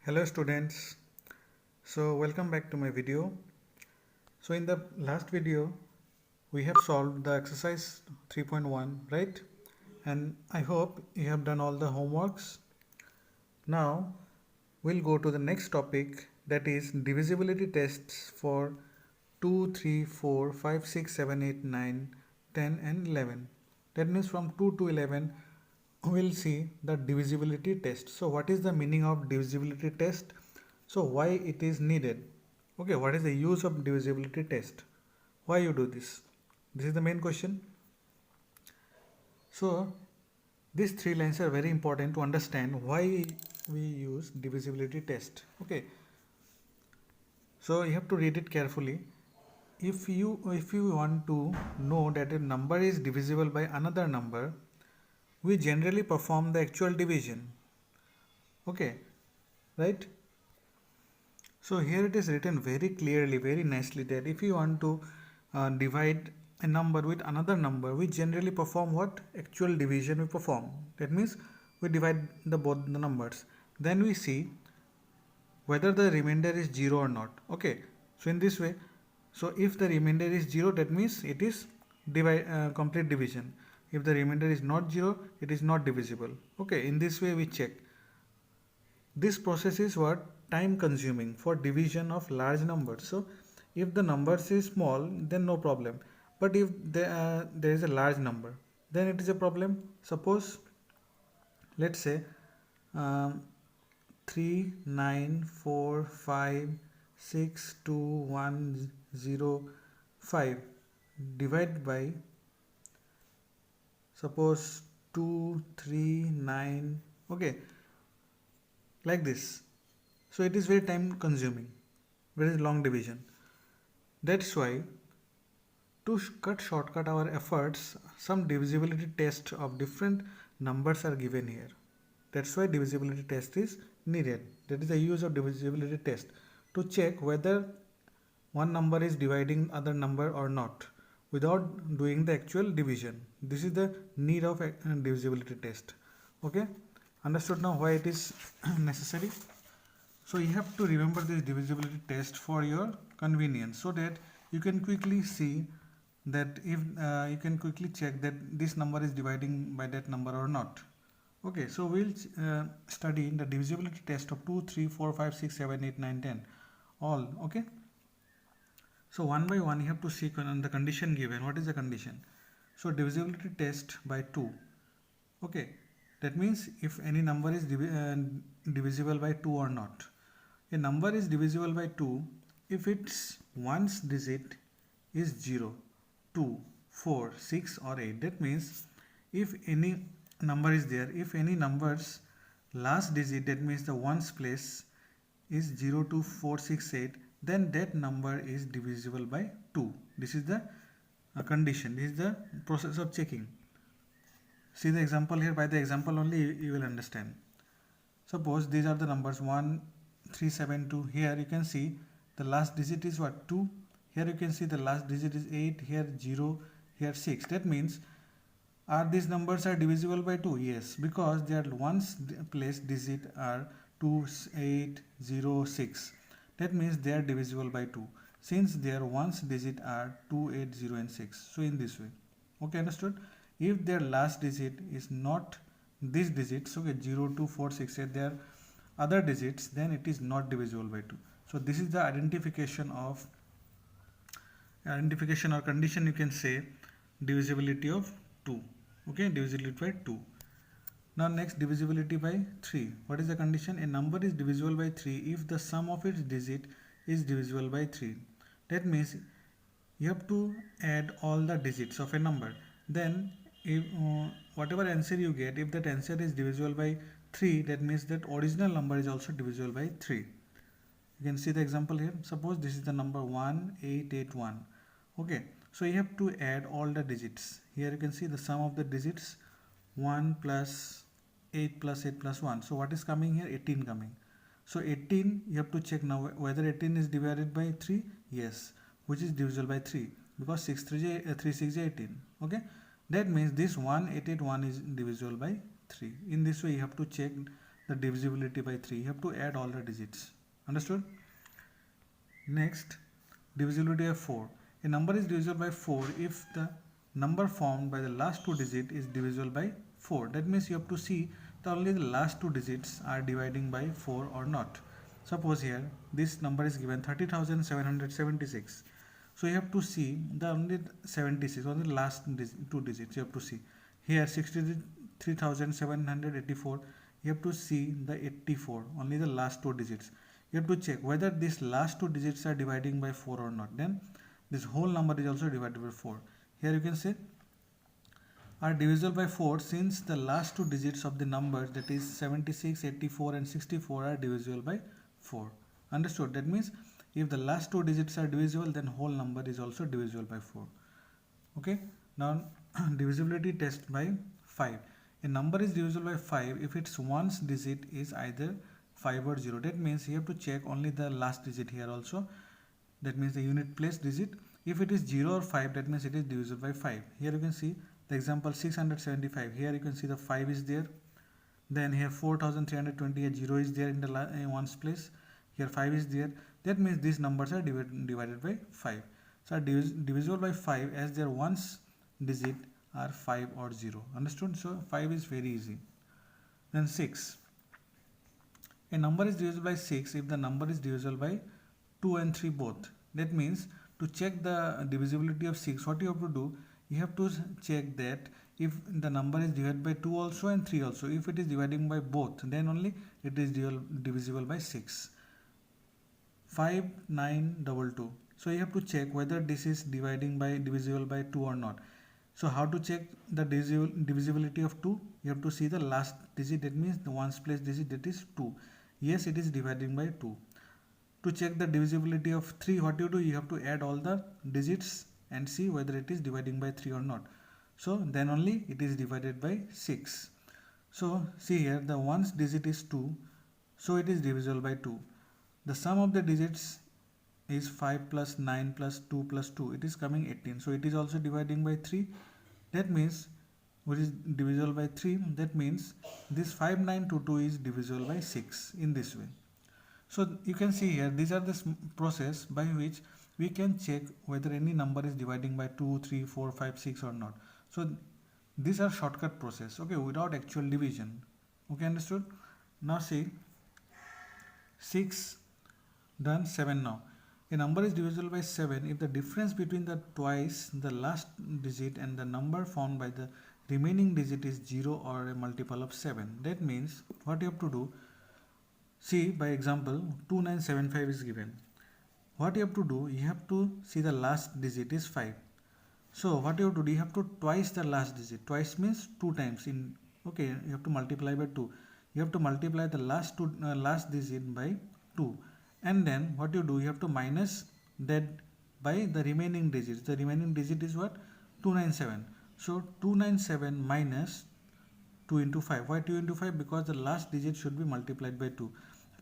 Hello students, so welcome back to my video. So in the last video we have solved the exercise 3.1, right? And I hope you have done all the homeworks. Now we'll go to the next topic, that is divisibility tests for 2, 3, 4, 5, 6, 7, 8, 9, 10 and 11. That means from 2 to 11 we'll see the divisibility test. So what is the meaning of divisibility test? So why it is needed? Okay, what is the use of divisibility test? Why you do this? This is the main question. So these three lines are very important to understand why we use divisibility test. Okay, so you have to read it carefully. If you want to know that a number is divisible by another number, we generally perform the actual division. Okay, right? So here it is written very clearly, very nicely, that if you want to divide a number with another number, we generally perform what? Actual division we perform. That means we divide both the numbers. Then we see whether the remainder is 0 or not. Okay, so in this way, so if the remainder is 0, that means it is complete division. If the remainder is not 0, it is not divisible. Okay, in this way we check. This process is what? Time consuming for division of large numbers. So if the numbers is small, then no problem. But if there is a large number, then it is a problem. Suppose, let's say, um, 3 9 4 5 6 2 1 0 5 divided by, suppose, 2 3 9. Okay, like this. So it is very time consuming, very long division. That's why to shortcut our efforts, some divisibility tests of different numbers are given here. That's why divisibility test is needed. That is the use of divisibility test, to check whether one number is dividing other number or not without doing the actual division. This is the need of a divisibility test. Okay, understood now why it is necessary? So you have to remember this divisibility test for your convenience, so that you can quickly see that if you can quickly check that this number is dividing by that number or not. Okay, so we'll study the divisibility test of 2, 3, 4, 5, 6, 7, 8, 9, 10 all. Okay, so one by one you have to see the condition given. What is the condition? So divisibility test by 2. Okay, that means if any number is divisible by 2 or not. A number is divisible by 2 if its ones digit is 0, 2, 4, 6 or 8. That means if any number is there, if any number's last digit, that means the ones place, is 0, 2, 4, 6, 8, then that number is divisible by 2. This is the condition. This is the process of checking. See the example here. By the example only you will understand. Suppose these are the numbers 1, 3, 7, 2. Here you can see the last digit is what? 2. Here you can see the last digit is 8. Here 0. Here 6. That means, are these numbers are divisible by 2? Yes, because their ones place digit are 2, 8, 0, 6. That means they are divisible by 2, since their ones digit are 2, 8, 0 and 6. So in this way. Okay, understood? If their last digit is not these digits, okay, 0, 2, 4, 6, 8, they are other digits, then it is not divisible by 2. So this is the identification or condition, you can say, divisibility of 2. Okay, divisibility by 2. Now next, divisibility by 3. What is the condition? A number is divisible by 3 if the sum of its digit is divisible by 3. That means you have to add all the digits of a number. Then if whatever answer you get, if that answer is divisible by 3, that means that original number is also divisible by 3. You can see the example here. Suppose this is the number 1881. Okay, so you have to add all the digits. Here you can see the sum of the digits, 1 plus 8 plus 8 plus 1. So what is coming here? 18 coming. So 18, you have to check now whether 18 is divided by 3. Yes, which is divisible by 3, because 6 3 6 is 18. Okay, that means this 1881 is divisible by 3. In this way you have to check the divisibility by 3, you have to add all the digits. Understood? Next, divisibility of 4. A number is divisible by 4 if the number formed by the last two digits is divisible by 4. That means you have to see that only the last two digits are dividing by 4 or not. Suppose here this number is given 30,776. So you have to see the only 76, only the last two digits you have to see. Here 63,784, you have to see the 84, only the last two digits. You have to check whether these last two digits are dividing by 4 or not. Then this whole number is also divided by 4. Here you can say are divisible by 4 since the last two digits of the numbers, that is 76, 84 and 64 are divisible by 4. Understood? That means if the last two digits are divisible, then whole number is also divisible by 4. Okay. Now divisibility test by 5. A number is divisible by 5 if its ones digit is either 5 or 0. That means you have to check only the last digit here also. That means the unit place digit. If it is 0 or 5, that means it is divisible by 5. Here you can see the example 675. Here you can see the 5 is there. Then here 4328, 0 is there in the ones place. Here 5 is there. That means these numbers are divided by 5. So are divisible by 5 as their ones digit are 5 or 0. Understood? So 5 is very easy. Then 6. A number is divisible by 6 if the number is divisible by 2 and 3 both. That means to check the divisibility of 6, what you have to do, you have to check that if the number is divided by 2 also and 3 also. If it is dividing by both, then only it is divisible by 6. 5922. So you have to check whether this is divisible by 2 or not. So how to check the divisibility of 2? You have to see the last digit, that means the ones place digit, that is 2. Yes, it is dividing by 2. To check the divisibility of 3, what you do, you have to add all the digits and see whether it is dividing by 3 or not. So then only it is divided by 6. So see here the ones digit is 2, so it is divisible by 2. The sum of the digits is 5 plus 9 plus 2 plus 2. It is coming 18. So it is also dividing by 3. That means which is divisible by 3. That means this 5922 is divisible by 6 in this way. So you can see here these are the process by which we can check whether any number is dividing by 2, 3, 4, 5, 6 or not. So these are shortcut process, okay, without actual division. Okay, understood? Now see 6 done. 7 now. A number is divisible by 7 if the difference between the twice the last digit and the number found by the remaining digit is 0 or a multiple of 7. That means what you have to do, see by example 2975 is given. What you have to do, you have to see the last digit is 5. So what you have to do, you have to twice the last digit. Twice means 2 times. In okay, you have to multiply by 2. You have to multiply the last digit by 2. And then what you do, you have to minus that by the remaining digits. The remaining digit is what? 297. So 297 minus 2 into 5. Why 2 into 5? Because the last digit should be multiplied by 2.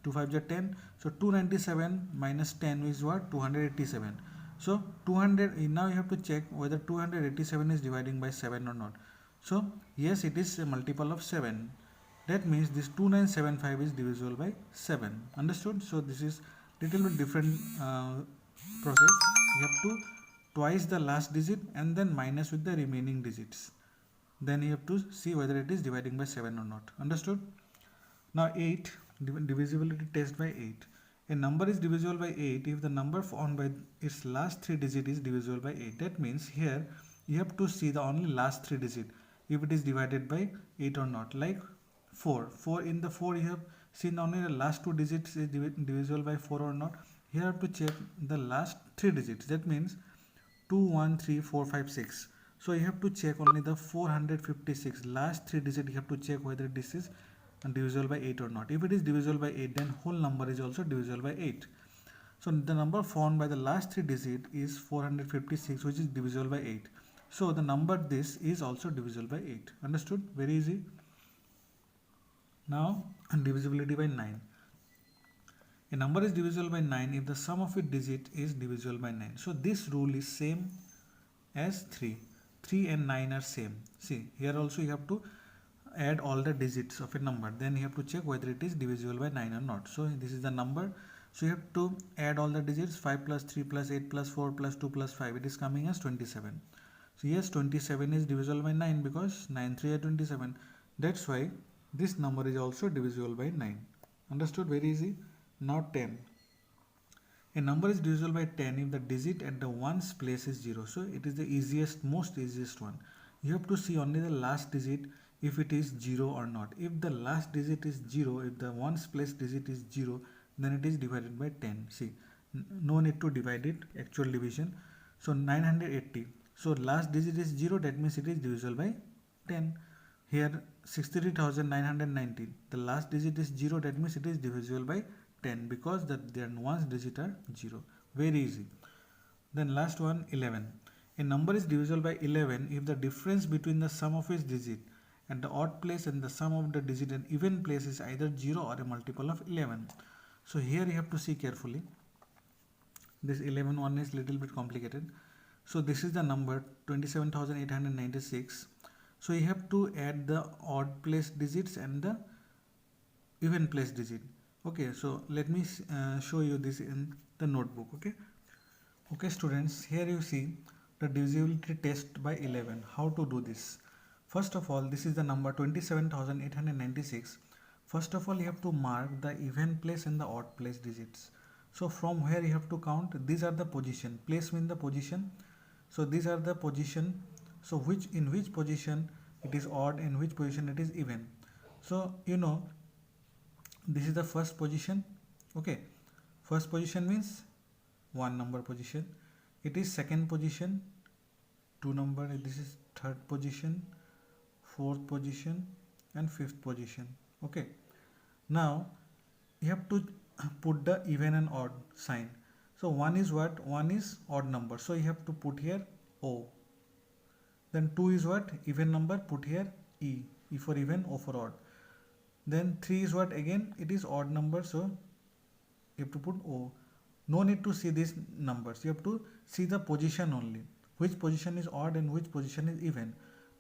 2 5 is 10. So 297 minus 10 is what? 287. So 200. Now you have to check whether 287 is dividing by 7 or not. So yes, it is a multiple of 7. That means this 2975 is divisible by 7. Understood? So this is little bit different process. You have to twice the last digit and then minus with the remaining digits. Then you have to see whether it is dividing by 7 or not. Understood? Now 8, divisibility test by 8. A number is divisible by 8 if the number found by its last 3 digit is divisible by 8. That means here you have to see the only last 3 digit if it is divided by 8 or not. Like 4 in the 4 you have seen only the last 2 digits is divisible by 4 or not. Here you have to check the last 3 digits. That means 2, 1, 3, 4, 5, 6. So you have to check only the 456 last 3 digits. You have to check whether this is divisible by 8 or not. If it is divisible by 8, then whole number is also divisible by 8. So the number found by the last 3 digits is 456, which is divisible by 8. So the number this is also divisible by 8. Understood? Very easy. Now divisibility by 9. A number is divisible by 9 if the sum of its digit is divisible by 9. So this rule is same as 3. 3 and 9 are same. See, here also you have to add all the digits of a number, then you have to check whether it is divisible by 9 or not. So this is the number, so you have to add all the digits. 5 plus 3 plus 8 plus 4 plus 2 plus 5, it is coming as 27. So yes, 27 is divisible by 9 because 9 3 are 27. That's why this number is also divisible by 9. Understood? Very easy. Now 10. A number is divisible by 10 if the digit at the ones place is 0. So it is the easiest, most easiest one. You have to see only the last digit if it is 0 or not. If the last digit is 0, if the ones place digit is 0, then it is divided by 10. See, no need to divide it, actual division. So 980. So last digit is 0, that means it is divisible by 10. Here 63,919. The last digit is 0, that means it is divisible by 10 because their ones digit are 0. Very easy. Then last one, 11. A number is divisible by 11 if the difference between the sum of its digit at the odd place and the sum of the digit in even place is either 0 or a multiple of 11. So here you have to see carefully. This 11 one is little bit complicated. So this is the number 27,896. So you have to add the odd place digits and the even place digit. Okay, so let me show you this in the notebook. Okay students, here you see the divisibility test by 11. How to do this? First of all, this is the number 27,896. First of all, you have to mark the even place and the odd place digits. So from where you have to count, these are the position. Place means the position. So these are the position. So in which position it is odd, in which position it is even. So you know, this is the first position. Okay, first position means 1 number position. It is second position, 2 number. This is third position, fourth position, and fifth position. Okay, now you have to put the even and odd sign. So 1 is what? 1 is odd number, so you have to put here O. Then 2 is what? Even number, put here E. E for even, O for odd. Then 3 is what? Again it is odd number, so you have to put O. No need to see these numbers, you have to see the position only. Which position is odd and which position is even.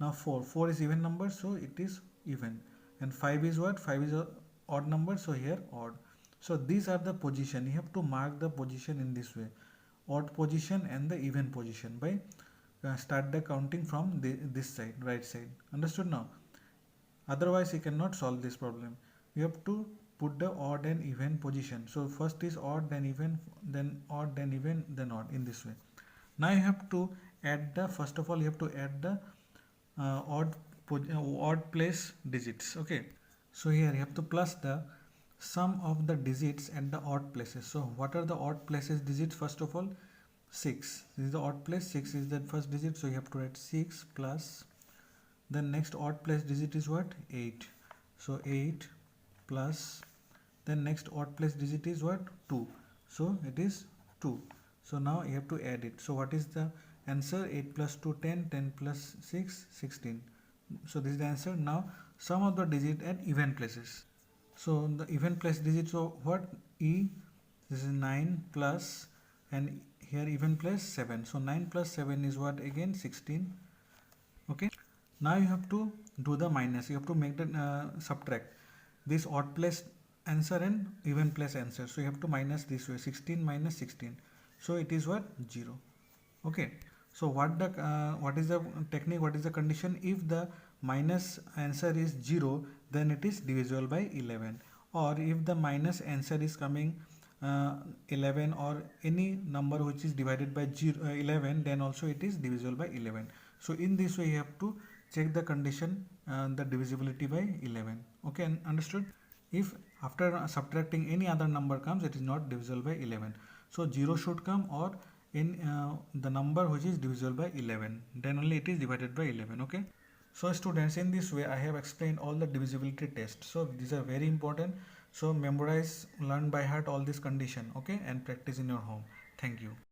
Now 4 is even number, so it is even. And 5 is what? 5 is a odd number, so here odd. So these are the position. You have to mark the position in this way, odd position and the even position, by start the counting from this side, right side. Understood now? Otherwise you cannot solve this problem. You have to put the odd and even position. So first is odd, then even, then odd, then even, then odd, in this way. Now you have to add the, first of all you have to add the odd place digits. Okay, so here you have to plus the sum of the digits at the odd places. So what are the odd places digits? First of all, 6. This is the odd place, 6 is the first digit, so you have to add 6 plus, then next odd place digit is what? 8. So 8 plus, then next odd place digit is what? 2. So it is 2. So now you have to add it. So what is the answer? 8 plus 2, 10, 10 plus 6, 16. So this is the answer. Now sum of the digit at even places. So the even place digits of what? E, this is 9 plus, and here even place 7. So 9 plus 7 is what? Again 16. Okay. Now you have to do the minus. You have to make the subtract this odd place answer and even place answer. So you have to minus this way, 16 minus 16. So it is what? 0. Okay. So what is the technique? What is the condition? If the minus answer is 0, then it is divisible by 11. Or if the minus answer is coming 11 or any number which is divided by 11, then also it is divisible by 11. So in this way you have to check the condition, the divisibility by 11. Okay, understood? If after subtracting any other number comes, it is not divisible by 11. So 0 should come, or in the number which is divisible by 11, then only it is divided by 11. Okay. So students, in this way I have explained all the divisibility tests. So these are very important. So memorize, learn by heart all this condition. Okay, and practice in your home. Thank you.